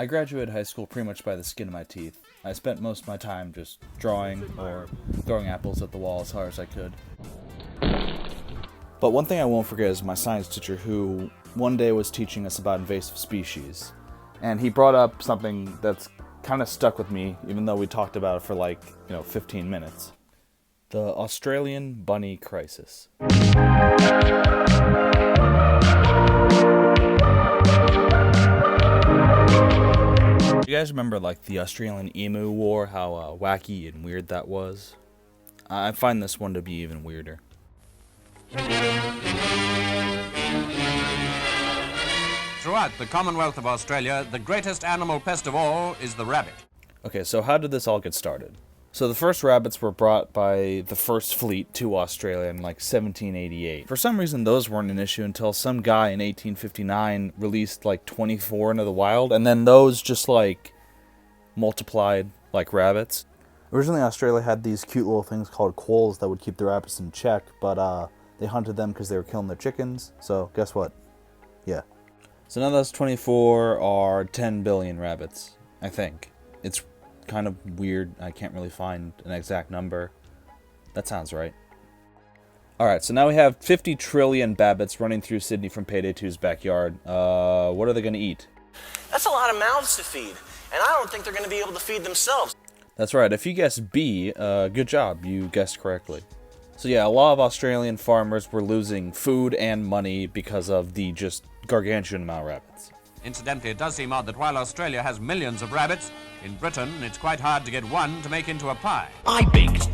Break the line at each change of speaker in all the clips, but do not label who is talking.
I graduated high school pretty much by the skin of my teeth. I spent most of my time just drawing or throwing apples at the wall as hard as I could. But one thing I won't forget is my science teacher who one day was teaching us about invasive species. And he brought up something that's kind of stuck with me, even though we talked about it for 15 minutes. The Australian bunny crisis. You guys remember the Australian emu war, how wacky and weird that was? I find this one to be even weirder.
Throughout the Commonwealth of Australia, the greatest animal pest of all is the rabbit.
Okay, so how did this all get started? So the first rabbits were brought by the first fleet to Australia in 1788. For some reason those weren't an issue until some guy in 1859 released 24 into the wild, and then those just multiplied like rabbits. Originally Australia had these cute little things called quolls that would keep the rabbits in check, but they hunted them because they were killing their chickens, so guess what? Yeah. So now those 24 are 10 billion rabbits, I think. It's kind of weird. I can't really find an exact number. That sounds right. Alright, so now we have 50 trillion babbits running through Sydney from Payday 2's backyard. What are they going to eat?
That's a lot of mouths to feed, and I don't think they're going to be able to feed themselves.
That's right. If you guessed B, good job. You guessed correctly. So yeah, a lot of Australian farmers were losing food and money because of the just gargantuan amount of rabbits.
Incidentally, it does seem odd that while Australia has millions of rabbits, in Britain it's quite hard to get one to make into a pie.
I baked you.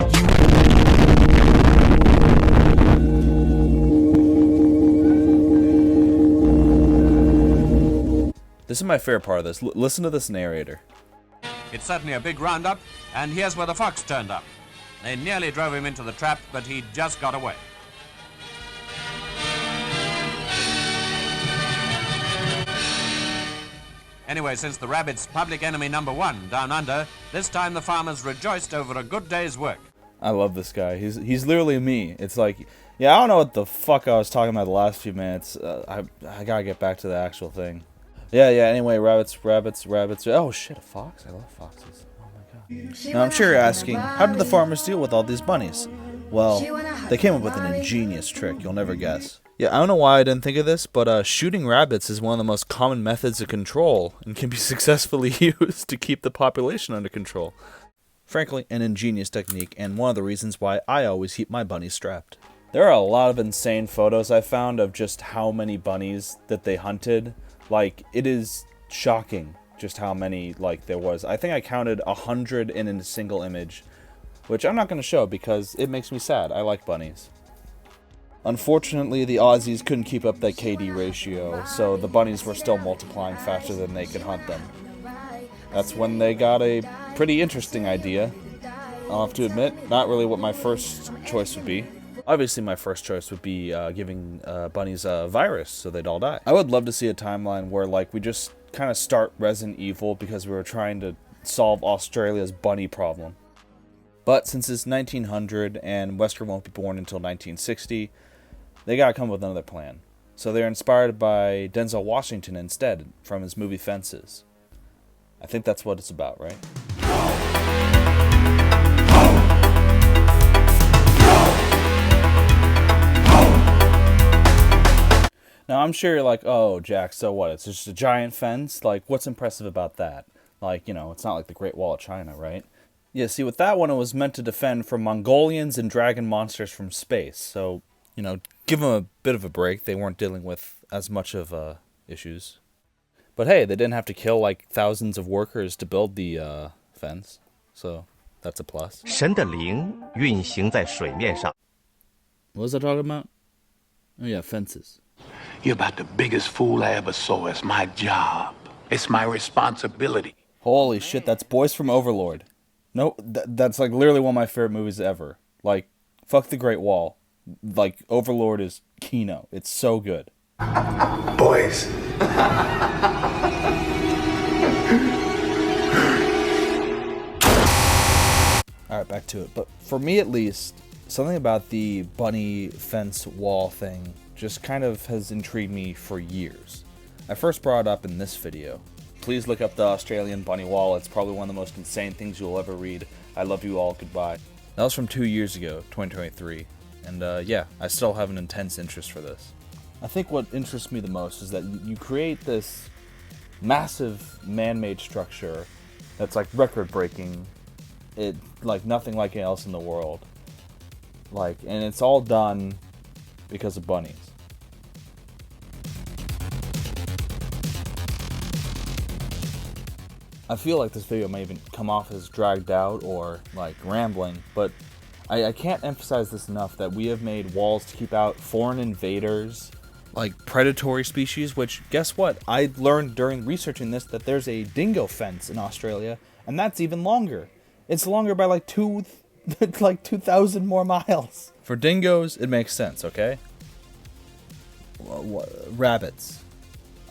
This is my favorite part of this. Listen to this narrator.
It's certainly a big roundup, and here's where the fox turned up. They nearly drove him into the trap, but he just got away. Anyway, since the rabbit's public enemy number one down under, this time the farmers rejoiced over a good day's work.
I love this guy. He's literally me. It's yeah, I don't know what the fuck I was talking about the last few minutes. I gotta get back to the actual thing. Yeah, anyway, rabbits. Oh shit, a fox? I love foxes. Oh my god. Now I'm sure you're asking, how did the farmers deal with all these bunnies? Well, they came up with an ingenious trick you'll never guess. Yeah, I don't know why I didn't think of this, but shooting rabbits is one of the most common methods of control and can be successfully used to keep the population under control. Frankly, an ingenious technique, and one of the reasons why I always keep my bunnies strapped. There are a lot of insane photos I found of just how many bunnies that they hunted. It is shocking just how many, there was. I think I counted 100 in a single image, which I'm not going to show because it makes me sad. I like bunnies. Unfortunately, the Aussies couldn't keep up that KD ratio, so the bunnies were still multiplying faster than they could hunt them. That's when they got a pretty interesting idea. I'll have to admit, not really what my first choice would be. Obviously, my first choice would be giving bunnies a virus so they'd all die. I would love to see a timeline where, we just kind of start Resident Evil because we were trying to solve Australia's bunny problem. But since it's 1900 and Wesker won't be born until 1960, they gotta come up with another plan. So they're inspired by Denzel Washington instead, from his movie Fences. I think that's what it's about, right? Now, I'm sure you're like, oh, Jack, so what? It's just a giant fence? What's impressive about that? It's not like the Great Wall of China, right? Yeah, see, with that one, it was meant to defend from Mongolians and dragon monsters from space. So, give them a bit of a break. They weren't dealing with as much of issues. But hey, they didn't have to kill, thousands of workers to build the fence. So, that's a plus.
神的灵运行在水面上.
What was I talking about? Oh yeah, fences.
You're about the biggest fool I ever saw. It's my job. It's my responsibility.
Holy shit, that's Boys from Overlord. No, that's literally one of my favorite movies ever. Fuck the Great Wall. Overlord is Kino. It's so good.
Boys.
Alright, back to it. But for me at least, something about the bunny fence wall thing just kind of has intrigued me for years. I first brought it up in this video. please look up the Australian bunny wall. It's probably one of the most insane things you'll ever read. I love you all. Goodbye. That was from 2 years ago, 2023. And yeah, I still have an intense interest for this. I think what interests me the most is that you create this massive man-made structure that's like record-breaking. It like nothing like it else in the world. Like, and it's all done because of bunnies. I feel like this video may even come off as dragged out or like rambling, but I can't emphasize this enough that we have made walls to keep out foreign invaders, like predatory species, which guess what? I learned during researching this that there's a dingo fence in Australia, and that's even longer. It's longer by like 2,000 more miles. For dingoes, it makes sense, okay? Rabbits.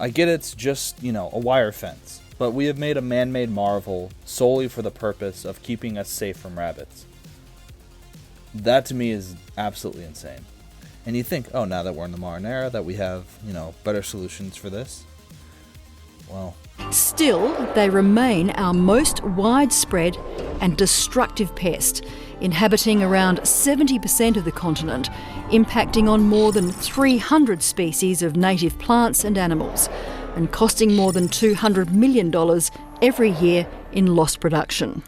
I get it's just, you know, a wire fence. But we have made a man-made marvel solely for the purpose of keeping us safe from rabbits. That to me is absolutely insane. And you think, oh, now that we're in the modern era, that we have, you know, better solutions for this? Well.
Still, they remain our most widespread and destructive pest, inhabiting around 70% of the continent, impacting on more than 300 species of native plants and animals, and costing more than $200 million every year in lost production.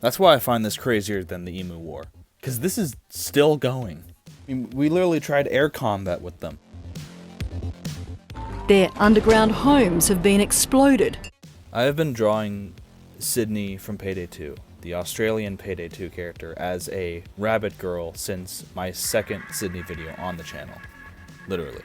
That's why I find this crazier than the Emu War, because this is still going. I mean, we literally tried air combat with them.
Their underground homes have been exploded.
I have been drawing Sydney from Payday 2, the Australian Payday 2 character, as a rabbit girl since my second Sydney video on the channel. Literally.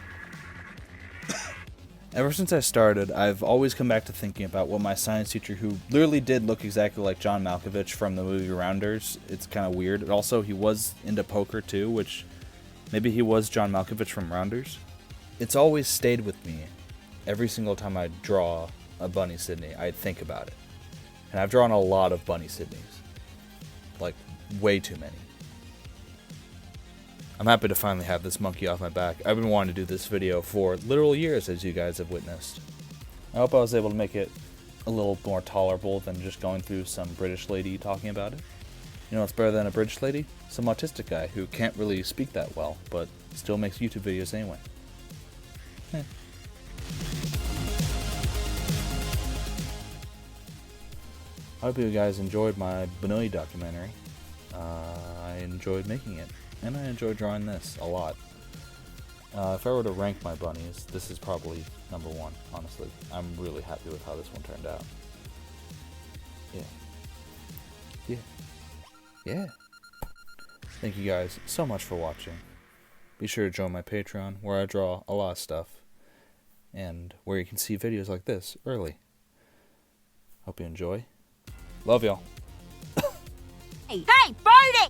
Ever since I started, I've always come back to thinking about what my science teacher, who literally did look exactly like John Malkovich from the movie Rounders, it's kind of weird. And also, he was into poker too, which maybe he was John Malkovich from Rounders. It's always stayed with me. Every single time I draw a Bunny Sydney, I think about it. And I've drawn a lot of Bunny Sydneys. Like, way too many. I'm happy to finally have this monkey off my back. I've been wanting to do this video for literal years, as you guys have witnessed. I hope I was able to make it a little more tolerable than just going through some British lady talking about it. You know what's better than a British lady? Some autistic guy who can't really speak that well, but still makes YouTube videos anyway. I hope you guys enjoyed my Bnnuy documentary. I enjoyed making it. And I enjoy drawing this a lot. If I were to rank my bunnies, this is probably number one, honestly. I'm really happy with how this one turned out. Yeah. Thank you guys so much for watching. Be sure to join my Patreon, where I draw a lot of stuff. And where you can see videos like this early. Hope you enjoy. Love y'all.
Hey, Brody!